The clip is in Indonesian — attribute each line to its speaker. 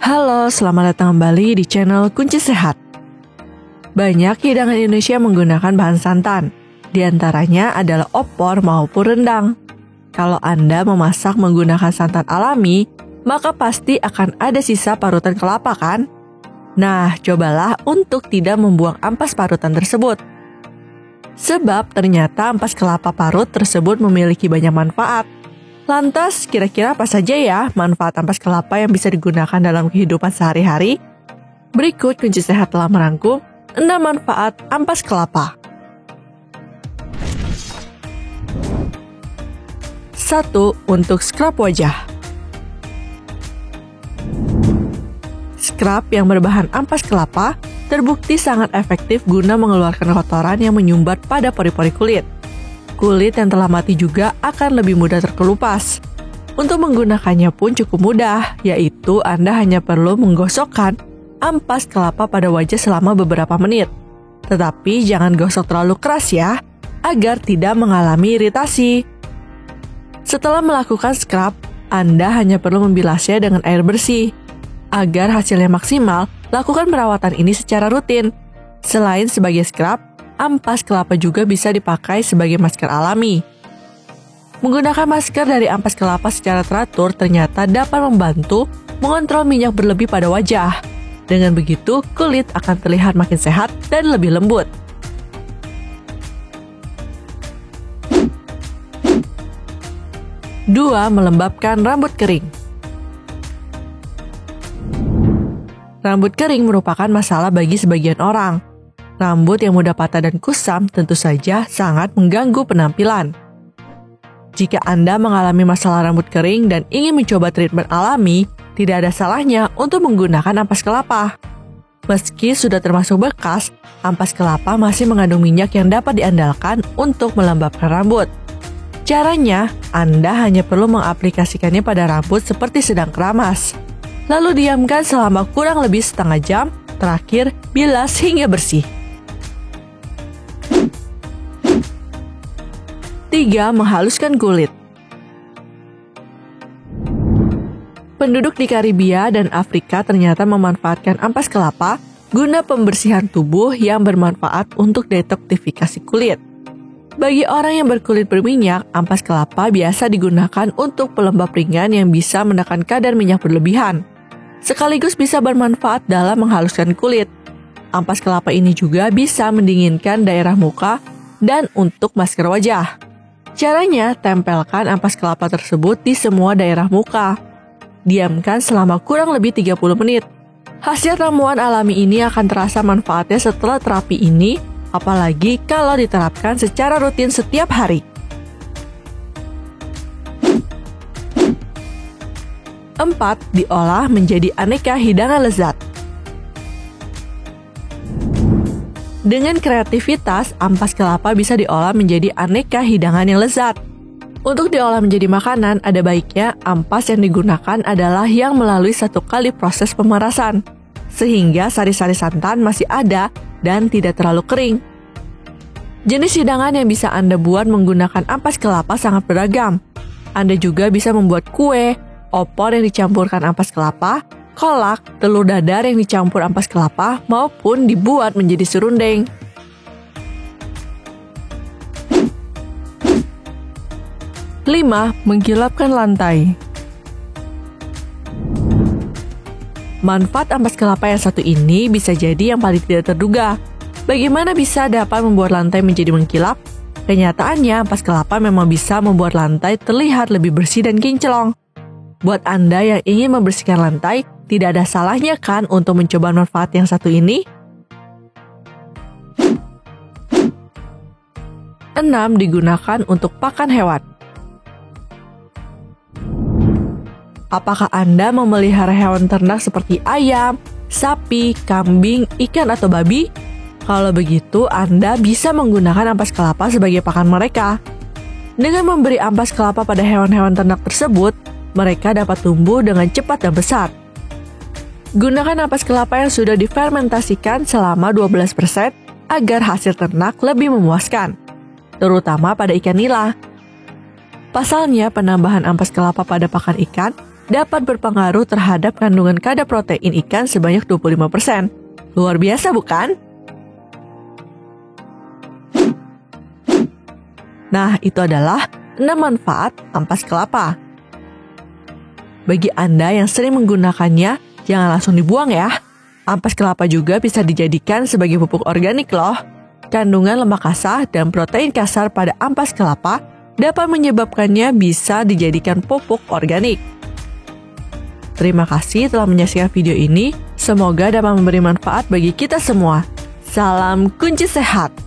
Speaker 1: Halo, selamat datang kembali di channel Kunci Sehat. Banyak hidangan Indonesia menggunakan bahan santan, di antaranya adalah opor maupun rendang. Kalau Anda memasak menggunakan santan alami, maka pasti akan ada sisa parutan kelapa kan? Nah, cobalah untuk tidak membuang ampas parutan tersebut. Sebab ternyata ampas kelapa parut tersebut memiliki banyak manfaat. Lantas, kira-kira apa saja ya manfaat ampas kelapa yang bisa digunakan dalam kehidupan sehari-hari? Berikut Kunci Sehat telah merangkum 6 manfaat ampas kelapa. 1. Untuk scrub wajah. Scrub yang berbahan ampas kelapa terbukti sangat efektif guna mengeluarkan kotoran yang menyumbat pada pori-pori kulit. Kulit yang telah mati juga akan lebih mudah terkelupas. Untuk menggunakannya pun cukup mudah, yaitu Anda hanya perlu menggosokkan ampas kelapa pada wajah selama beberapa menit. Tetapi jangan gosok terlalu keras ya, agar tidak mengalami iritasi. Setelah melakukan scrub, Anda hanya perlu membilasnya dengan air bersih. Agar hasilnya maksimal, lakukan perawatan ini secara rutin. Selain sebagai scrub, ampas kelapa juga bisa dipakai sebagai masker alami. Menggunakan masker dari ampas kelapa secara teratur ternyata dapat membantu mengontrol minyak berlebih pada wajah. Dengan begitu, kulit akan terlihat makin sehat dan lebih lembut. Dua, melembabkan rambut kering. Rambut kering merupakan masalah bagi sebagian orang. Rambut yang mudah patah dan kusam tentu saja sangat mengganggu penampilan. Jika Anda mengalami masalah rambut kering dan ingin mencoba treatment alami, tidak ada salahnya untuk menggunakan ampas kelapa. Meski sudah termasuk bekas, ampas kelapa masih mengandung minyak yang dapat diandalkan untuk melembabkan rambut. Caranya, Anda hanya perlu mengaplikasikannya pada rambut seperti sedang keramas. Lalu diamkan selama kurang lebih setengah jam, terakhir bilas hingga bersih. 3. Menghaluskan kulit. Penduduk di Karibia dan Afrika ternyata memanfaatkan ampas kelapa guna pembersihan tubuh yang bermanfaat untuk detoksifikasi kulit. Bagi orang yang berkulit berminyak, ampas kelapa biasa digunakan untuk pelembab ringan yang bisa menekan kadar minyak berlebihan. Sekaligus bisa bermanfaat dalam menghaluskan kulit. Ampas kelapa ini juga bisa mendinginkan daerah muka dan untuk masker wajah. Caranya, tempelkan ampas kelapa tersebut di semua daerah muka. Diamkan selama kurang lebih 30 menit. Hasil ramuan alami ini akan terasa manfaatnya setelah terapi ini, apalagi kalau diterapkan secara rutin setiap hari. 4. Diolah menjadi aneka hidangan lezat. Dengan kreativitas, ampas kelapa bisa diolah menjadi aneka hidangan yang lezat. Untuk diolah menjadi makanan, ada baiknya ampas yang digunakan adalah yang melalui 1 kali proses pemerasan, sehingga sari-sari santan masih ada dan tidak terlalu kering. Jenis hidangan yang bisa Anda buat menggunakan ampas kelapa sangat beragam. Anda juga bisa membuat kue, opor yang dicampurkan ampas kelapa, kolak, telur dadar yang dicampur ampas kelapa, maupun dibuat menjadi serundeng. Kelima, mengkilapkan lantai. Manfaat ampas kelapa yang satu ini bisa jadi yang paling tidak terduga. Bagaimana bisa dapat membuat lantai menjadi mengkilap? Kenyataannya, ampas kelapa memang bisa membuat lantai terlihat lebih bersih dan kinclong. Buat Anda yang ingin membersihkan lantai, tidak ada salahnya kan untuk mencoba manfaat yang satu ini? 6. Digunakan untuk pakan hewan. Apakah Anda memelihara hewan ternak seperti ayam, sapi, kambing, ikan, atau babi? Kalau begitu, Anda bisa menggunakan ampas kelapa sebagai pakan mereka. Dengan memberi ampas kelapa pada hewan-hewan ternak tersebut, mereka dapat tumbuh dengan cepat dan besar. Gunakan ampas kelapa yang sudah difermentasikan selama 12% agar hasil ternak lebih memuaskan, terutama pada ikan nila. Pasalnya, penambahan ampas kelapa pada pakan ikan dapat berpengaruh terhadap kandungan kadar protein ikan sebanyak 25%. Luar biasa bukan? Nah, itu adalah 6 manfaat ampas kelapa. Bagi Anda yang sering menggunakannya, jangan langsung dibuang ya. Ampas kelapa juga bisa dijadikan sebagai pupuk organik loh. Kandungan lemak kasar dan protein kasar pada ampas kelapa dapat menyebabkannya bisa dijadikan pupuk organik. Terima kasih telah menyaksikan video ini. Semoga dapat memberi manfaat bagi kita semua. Salam kunci sehat!